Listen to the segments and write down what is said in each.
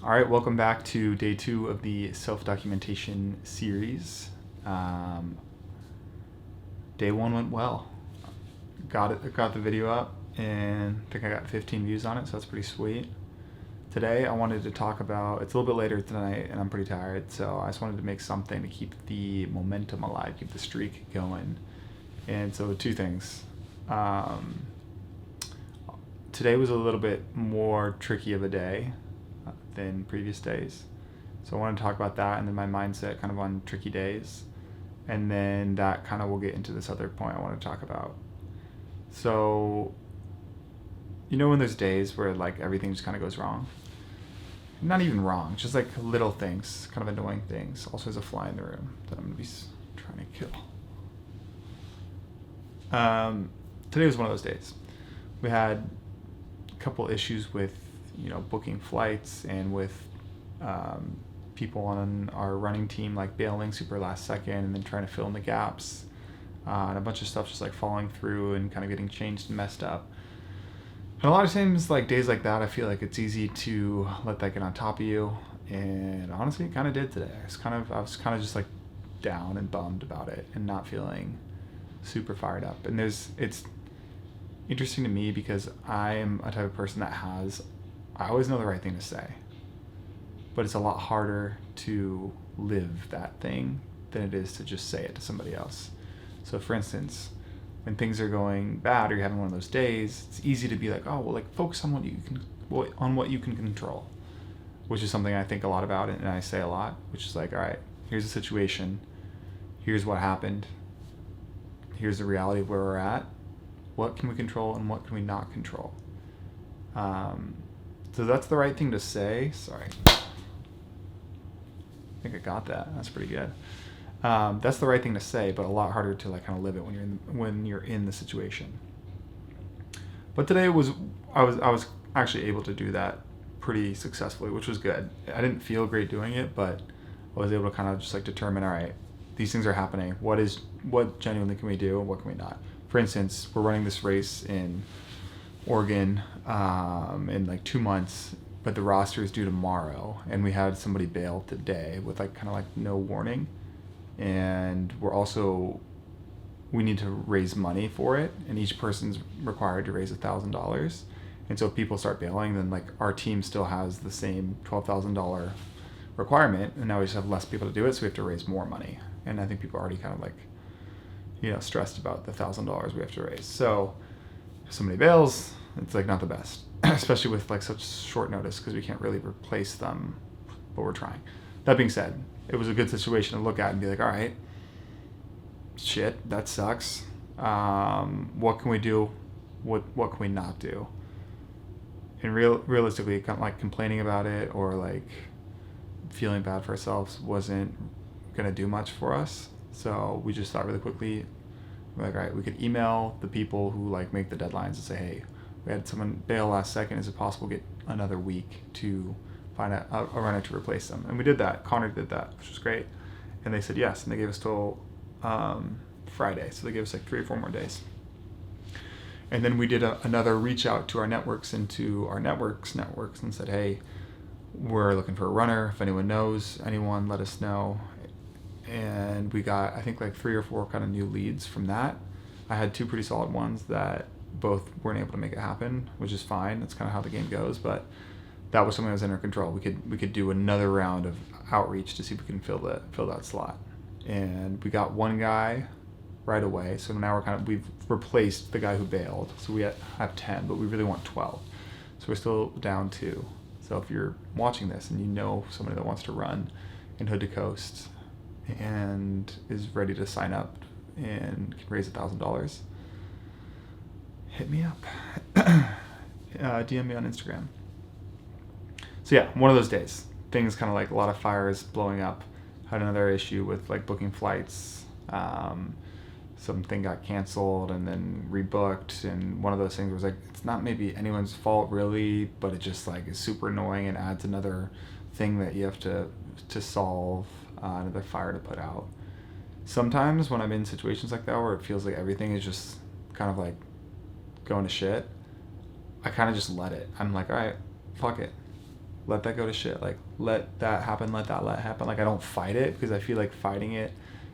All right, welcome back to day 2 of the self-documentation series. Day 1 went well. Got the video up, and I think I got 15 views on it, so that's pretty sweet. Today I wanted to talk about, it's a little bit later tonight, and I'm pretty tired, so I just wanted to make something to keep the momentum alive, keep the streak going. And so 2 things. Today was a little bit more tricky of a day than previous days. So I want to talk about that and then my mindset kind of on tricky days. And then that kind of will get into this other point I want to talk about. So, when there's days where like everything just kind of goes wrong? Not even wrong, just like little things, kind of annoying things. Also, there's a fly in the room that I'm going to be trying to kill. Today was one of those days. We had a couple issues with booking flights and with people on our running team like bailing super last second and then trying to fill in the gaps, and a bunch of stuff just like falling through and kind of getting changed and messed up. And a lot of times, like days like that, I feel like it's easy to let that get on top of you, and honestly it kind of did today. I was kind of just like down and bummed about it and not feeling super fired up. And it's interesting to me because I am a type of person that I always know the right thing to say, but it's a lot harder to live that thing than it is to just say it to somebody else. So for instance, when things are going bad or you're having one of those days, it's easy to be like, oh, well, like focus on what you can control, which is something I think a lot about and I say a lot, which is like, all right, here's the situation, here's what happened, here's the reality of where we're at, what can we control and what can we not control. So that's the right thing to say. Sorry. I think I got that. That's pretty good. That's the right thing to say, but a lot harder to like kind of live it when you're in the situation. But today I was actually able to do that pretty successfully, which was good. I didn't feel great doing it, but I was able to kind of just like determine, all right, these things are happening. What genuinely can we do and what can we not? For instance, we're running this race in Oregon in like 2 months, but the roster is due tomorrow, and we had somebody bail today with like kind of like no warning, and we need to raise money for it, and each person's required to raise $1,000. And so if people start bailing, then like our team still has the same $12,000 requirement, and now we just have less people to do it, so we have to raise more money. And I think people are already kind of like stressed about the $1,000 we have to raise. So if somebody bails, it's like not the best, especially with like such short notice, because we can't really replace them, but we're trying. That being said, it was a good situation to look at and be like, all right, shit, that sucks. What can we do? What can we not do? And realistically, kind of like complaining about it or like feeling bad for ourselves wasn't gonna do much for us. So we just thought really quickly, we're like, all right, we could email the people who like make the deadlines and say, hey, we had someone bail last second. Is it possible to get another week to find a runner to replace them? And we did that. Connor did that, which was great. And they said yes, and they gave us till Friday. So they gave us like 3 or 4 more days. And then we did another reach out to our networks and to our networks and said, hey, we're looking for a runner. If anyone knows anyone, let us know. And we got, I think, like 3 or 4 kind of new leads from that. I had 2 pretty solid ones that both weren't able to make it happen, which is fine. That's kind of how the game goes. But that was something that was in our control. We could do another round of outreach to see if we can fill that slot. And we got 1 guy right away. So now we've replaced the guy who bailed. So we have 10, but we really want 12. So we're still down 2. So if you're watching this and you know somebody that wants to run in Hood to Coast and is ready to sign up and can raise $1,000, hit me up. DM me on Instagram. So yeah, one of those days. Things kind of like a lot of fires blowing up. Had another issue with like booking flights. Something got canceled and then rebooked, and one of those things was like, it's not maybe anyone's fault really, but it just like is super annoying and adds another thing that you have to solve, another fire to put out. Sometimes when I'm in situations like that where it feels like everything is just kind of like going to shit, I kind of just let it. I'm like, all right, fuck it. let that go to shit. Like, let that happen, let happen. Like, I don't fight it, because I feel like fighting it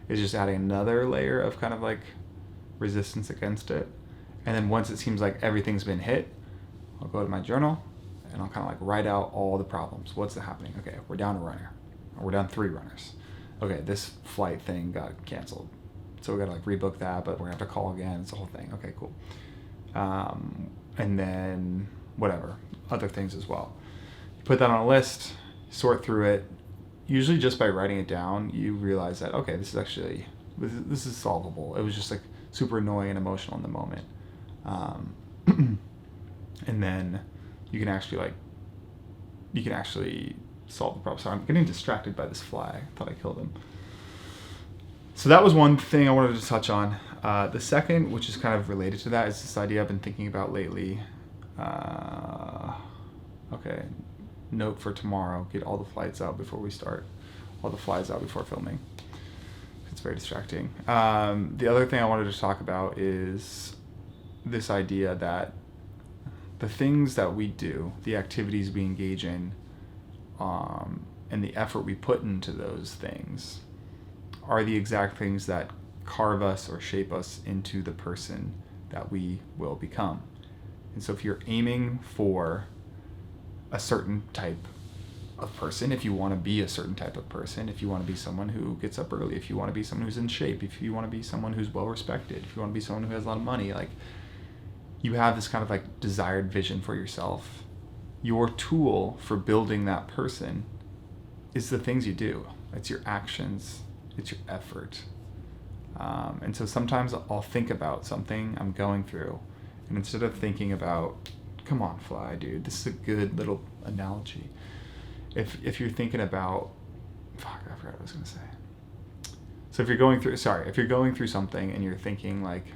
is just adding another layer of kind of like resistance against it. And then once it seems like everything's been hit, I'll go to my journal and I'll kind of like write out all the problems. What's happening? Okay, we're down a runner. Or we're down 3 runners. Okay, this flight thing got canceled, so we gotta like rebook that, but we're gonna have to call again. It's the whole thing. Okay, cool. And then whatever, other things as well. You put that on a list, sort through it. Usually just by writing it down, you realize that, okay, this is solvable. It was just like super annoying and emotional in the moment. And then you can actually solve the problem. So I'm getting distracted by this fly. I thought I killed him. So that was one thing I wanted to touch on. The second, which is kind of related to that, is this idea I've been thinking about lately. Okay, note for tomorrow: get all the flights out before we start. All the flies out before filming. It's very distracting. The other thing I wanted to talk about is this idea that the things that we do, the activities we engage in, and the effort we put into those things are the exact things that carve us or shape us into the person that we will become. And so if you're aiming for a certain type of person, if you want to be a certain type of person, if you want to be someone who gets up early, if you want to be someone who's in shape, if you want to be someone who's well respected, if you want to be someone who has a lot of money, like, you have this kind of like desired vision for yourself. Your tool for building that person is the things you do. It's your actions, it's your effort. And so sometimes I'll think about something I'm going through, and instead of thinking about, come on, fly, dude, this is a good little analogy. If you're thinking about, I forgot what I was gonna say. So if you're going through something and you're thinking like,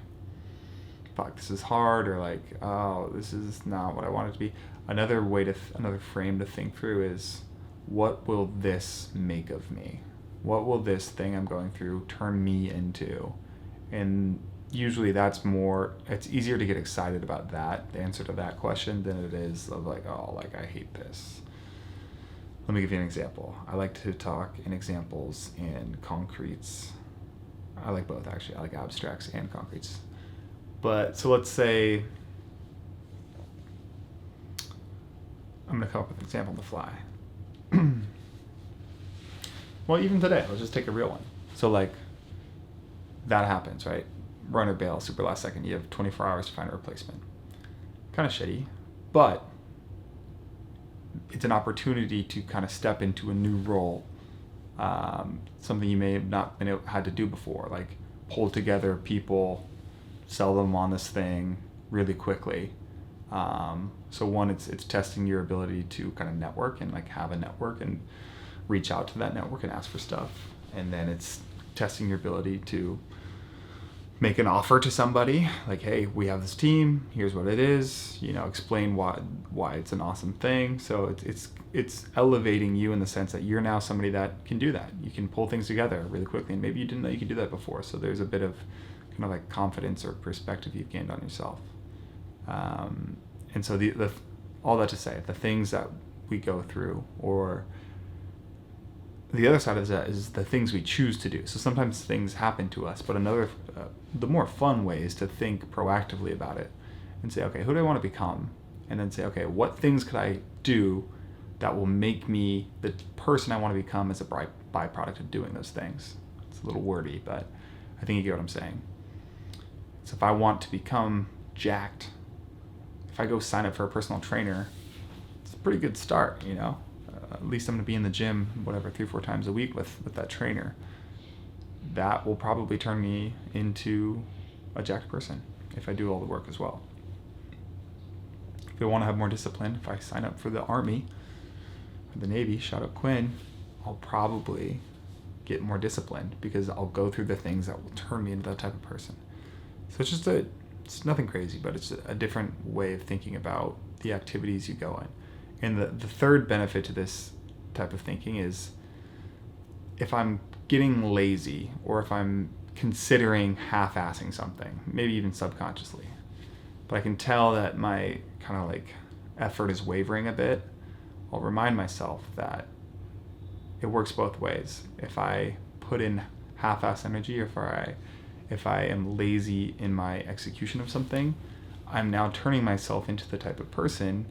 fuck, this is hard, or like, oh, this is not what I want it to be. Another frame to think through is, what will this make of me? What will this thing I'm going through turn me into? And usually it's easier to get excited about that, the answer to that question, than it is of like, oh, like, I hate this. Let me give you an example. I like to talk in examples and concretes. I like both, actually. I like abstracts and concretes. But so let's say I'm going to come up with an example on the fly. Well, even today, let's just take a real one. So like, that happens, right? Runner bail, super last second. You have 24 hours to find a replacement. Kind of shitty, but it's an opportunity to kind of step into a new role. Something you may have not had to do before, like pull together people, sell them on this thing really quickly. So one, it's testing your ability to kind of network and like have a network and reach out to that network and ask for stuff. And then it's testing your ability to make an offer to somebody, like, hey, we have this team, here's what it is, explain why it's an awesome thing. So it's elevating you in the sense that you're now somebody that can do that. You can pull things together really quickly, and maybe you didn't know you could do that before. So there's a bit of kind of like confidence or perspective you've gained on yourself. And so the all that to say, the things that we go through, or the other side of that is the things we choose to do. So sometimes things happen to us, but the more fun way is to think proactively about it and say, okay, who do I want to become? And then say, okay, what things could I do that will make me the person I want to become as a byproduct of doing those things? It's a little wordy, but I think you get what I'm saying. So if I want to become jacked, if I go sign up for a personal trainer, it's a pretty good start, at least I'm going to be in the gym, 3-4 times a week with that trainer. That will probably turn me into a jacked person if I do all the work as well. If I want to have more discipline, if I sign up for the Army or the Navy, shout out Quinn, I'll probably get more disciplined because I'll go through the things that will turn me into that type of person. So it's nothing crazy, but it's a different way of thinking about the activities you go in. And the third benefit to this type of thinking is, if I'm getting lazy, or if I'm considering half-assing something, maybe even subconsciously, but I can tell that my kind of like effort is wavering a bit, I'll remind myself that it works both ways. If I put in half-ass energy, if I am lazy in my execution of something, I'm now turning myself into the type of person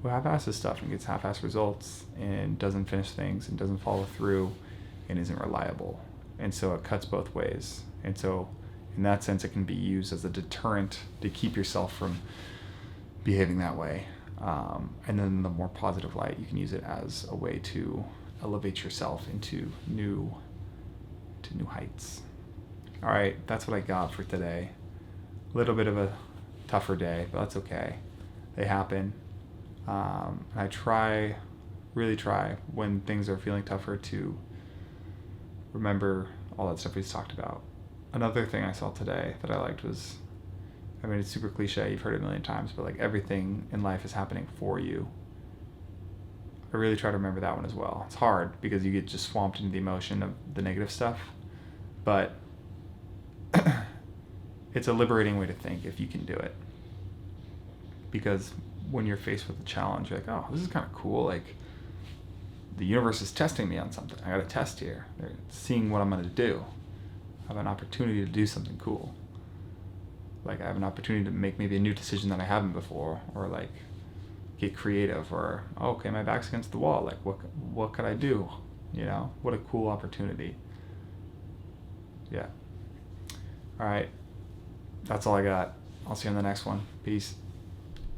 who half-asses stuff and gets half-ass results and doesn't finish things and doesn't follow through and isn't reliable. And so it cuts both ways. And so in that sense, it can be used as a deterrent to keep yourself from behaving that way. And then in the more positive light, you can use it as a way to elevate yourself into new heights. All right, that's what I got for today. A little bit of a tougher day, but that's okay. They happen. I really try when things are feeling tougher to remember all that stuff we just talked about. Another thing I saw today that I liked was, I mean, it's super cliche, you've heard it a million times, but like everything in life is happening for you. I really try to remember that one as well. It's hard because you get just swamped into the emotion of the negative stuff, but it's a liberating way to think if you can do it. Because when you're faced with a challenge, you're like, oh, this is kind of cool. Like, the universe is testing me on something. I got a test here. They're seeing what I'm going to do. I have an opportunity to do something cool. Like, I have an opportunity to make maybe a new decision that I haven't before, or like get creative, or, oh, okay, my back's against the wall. Like, what could I do? You know, what a cool opportunity. Yeah. All right. That's all I got. I'll see you on the next one. Peace.